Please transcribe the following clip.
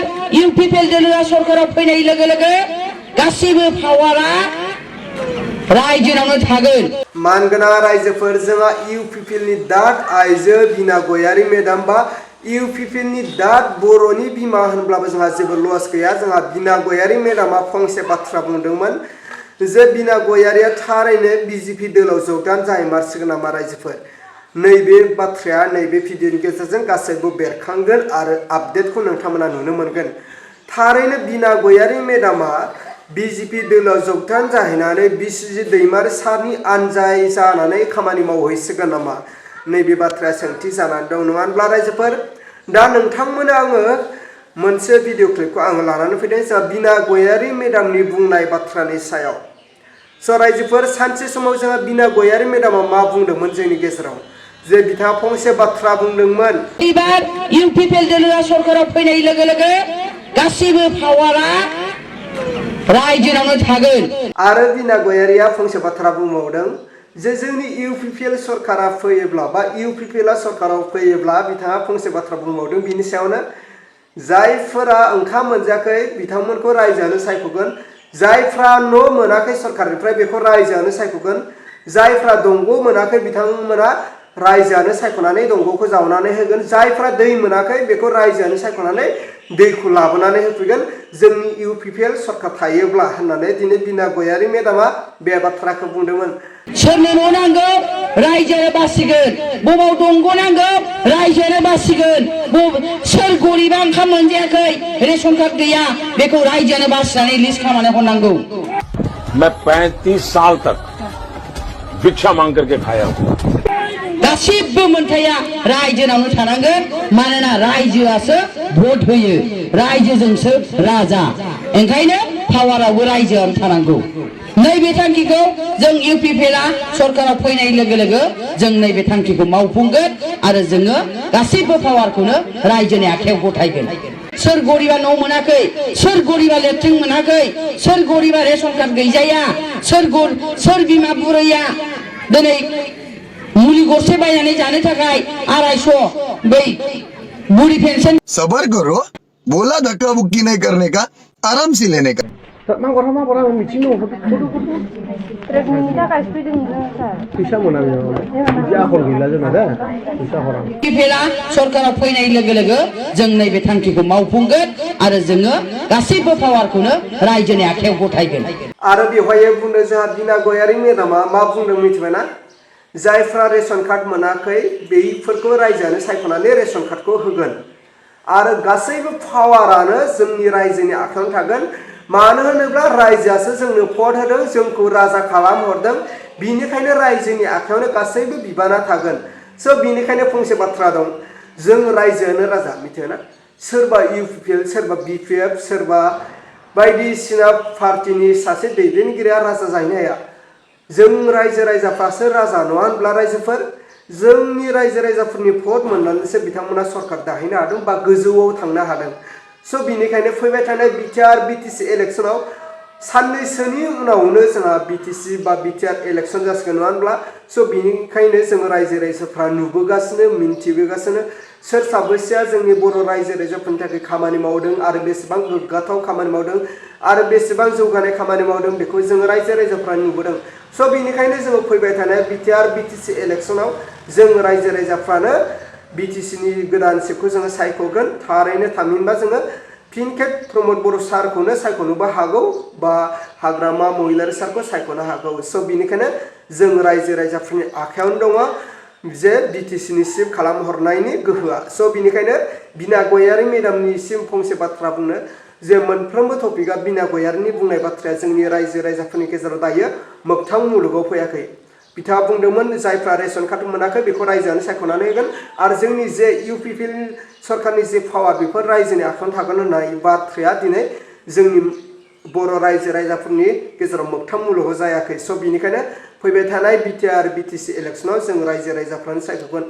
एबार इउपिपिएल दोलोआ सरकाराव फैनाय लोगो लोगो गासिबो पावारा रायजोनावनो थागोन। मानगोनां रायजोफोर जोंहा इउपिपिएलनि दाद आइजो बिना गयारी मेडाम बा इउपिपिएलनि दाद बर'नि बिमा होनब्लाबो जोंहा जेबो लस गैया। जोंहा बिना गयारी मेडामा फंसे बाथ्रा बुंदोंमोन जे बिना गयारिया थारैनो बीजेपी दोलाव जगदान जाहैमारसिगोन नामा रायजोफोर। नैबे बाथ्राया नैबे भिडिअनि गेजेरजों गासैबो बेरखांगोन आरो आपडेटखौ नोंथांमोना नुनो मोनगोन। थारैनो बिना गयारी मेडामा बीजेपी दोलाव जगदान जाहैनानै बिस्वजित दैमारि सारनि आनजाय जानानै खामानि मावहैसिगोन नामा नैबे बाथ्राया सोंथि जानानै दं। नङा होनब्ला रायजोफोर दा नोंथांमोना आङो मोनसे भिडिअ क्लिपखौ आङो लानानै फैदों जोंहा बिना गयारी मेडामनि बुंनाय बाथ्रानि सायाव। स' रायजोफोर सानसे समाव जोंहा बिना गयारी मेडामा मा बुंदोंमोन जोंनि गेजेराव जे बिथाङा फंसे बाथ्रा बुंदोंमोन। एबार इउपिपिएल दोलोआ सरकाराव फैनाय लोगो लोगो गासिबो पावारा रायजोनावनो थागोन। आरो बिना गयारिया फंसे बाथ्रा बुंबावदों जे जोंनि इउपिपिएल सरकारा फैयोब्ला बा इउपिपिएलआ सरकाराव फैयोब्ला बिथाङा फंसे बाथ्रा बुंबावदों बिनि सायावनो जायफोरा ओंखाम मोनजायाखै बिथांमोनखौ रायजोआनो सायख'गोन, जायफ्रा न' मोनाखै सरकारनिफ्राय बेखौ रायजोआनो सायख'गोन, जायफ्रा दंग' मोनाखै बिथांमोना रायजोआनो सायख'नानै दंग'खौ जावनानै होगोन, जायफ्रा दै मोनाखै बेखौ रायजोआनो सायख'नानै दैखौ लाबोनानै होफैगोन जोंनि इउपिपिएल सरकार थायोब्ला होननानै दिनै बिना गयारी मेडामा बे बाथ्राखौ बुंदोंमोन। सोरनो न' नांगौ रायजोआनो बासिगोन, बबाव दंग' नांगौ रायजोआनो बासिगोन, सोर गरिबा ओंखाम मोनजायाखै रेशन कार्ड गैया बेखौ रायजोआनो बासिनानै लिस्ट खालामनानै हरनांगौ। मैं 35 साल तक भिक्षा मांग करके खाया हूं। गासिबो मोनथाया रायजोनावनो थानांगोन मानोना रायजोआसो भट होयो, रायजोजोंसो राजा, ओंखायनो पावारावबो रायजोआनो थानांगौ। नैबे थांखिखौ जों इउपिपिएलआ सरकाराव फैनाय लोगो लोगो जों नैबे थांखिखौ मावफुंगोन आरो जोङो गासिबो पावारखौनो रायजोनि आखायाव गथायगोन। सोर गरिबा न' मोनाखै, सोर गरिबा लेट्रिन मोनाखै, सोर गरिबा रेशन कार्ड गैजाया, सोर बिमा बुरैया दिनै मुलि गरसे बायनानै जानो थाखाय 250 बै बुढ़ी पेंशन। सबर करो, बोला धक्का बुक्की नहीं करने का, आराम से लेने का। सरकाराव फैनाय लोगो लोगो जों नैबे थांखिखौ मावफुंगोन आरो जोङो गासिबो पावारखौनो रायजोनि आखायाव गथायगोन। आरो बेवहाय बुंदों जोंहा बिना गयारी मेडामा मा बुंदों मिथिबायना, जायफ्रा रेशन कार्ड मोनाखै बेफोरखौ रायजोआनो सायख'नानै रेशन कार्डखौ होगोन आरो गासैबो पावारानो जोंनि रायजोनि आखायावनो थागोन। मानो होनोब्ला रायजोआसो जोंनो भट होदों, जोंखौ राजा खालामहरदों, बिनिखायनो रायजोनि आखायावनो गासैबो बिबाना थागोन। स' बिनिखायनो फंसे बाथ्रा दं, जों रायजोआनो राजा मिथियोना, सोरबा इउपिपिएल सोरबा बिपिएफ सोरबा बायदिसिना पार्टिनि सासे दैदेनगिरिया राजा जाहैनो हाया। जों रायजो राजाफ्रासो राजा, नङा होनब्ला रायजोफोर? जोंनि रायजो राजाफोरनि भट मोननानैसो बिथांमोना सरकार दाहैनो हादों बा गोजौआव थांनो हादों। स' बिनिखायनो फैबाय थानाय बिटिआर बिटिसि इलेक्सनाव साननैसोनि उनावनो जोंहा बिटिसि बा बिटिआर इलेक्सन जासिगोन, नङा होनब्ला? स' बिनिखायनो जों रायजो राजाफ्रा नुबोगासिनो मिन्थिबोगासिनो सोर साबैसेया जोंनि बर' रायजो राजाफोरनि थाखाय खामानि मावदों आरो बेसेबां गोग्गाथाव खामानि मावदों आरो बेसेबां जौगानाय खामानि मावदों बेखौ जों रायजो राजाफ्रा नुबोदों। स' बिनिखायनो जोङो फैबाय थानाय बिटिआर बिटिसि इलेक्सनाव जों रायजो राजाफ्रानो बिटिसिनि गोदान सिटखौ जोङो सायख'गोन। थारैनो थामहिनबा जोङो फिन खेब प्रमद बर' सारखौनो सायख'नोबो हागौ बा हाग्रामा महिलारि सारखौ सायख'नो हागौ। स' बिनिखायनो जों रायजो राजाफोरनि आखायावनो दङ जे बिटिसिनि सिम खालामहरनायनि गोहोआ। स' बिनिखायनो बिना गयारी मेडामनिसिम फंसे बाथ्रा बुंनो जे मोनफ्रोमबो टपिकआ बिना गयारीनि बुंनाय बाथ्राया जोंनि रायजो राजाफोरनि गेजेराव दायो मोगथां मुलुगाव फैयाखै। बिथाङा बुंदोंमोन जायफ्रा रेशन कार्ड मोनाखै बेखौ रायजोआनो सायख'नानै होगोन आरो जोंनि जे इउपिपिएल सरकारनि जे पावार बेफोर रायजोनि आखायाव थागोन होननाय बाथ्राया दिनै जोंनि बर' रायजो राजाफोरनि गेजेराव मोगथां मुलुगाव जायाखै। स' बिनिखायनो फैबाय थानाय बिटिआर बिटिसि इलेक्सनाव जों रायजो राजाफ्रानो सायख'गोन।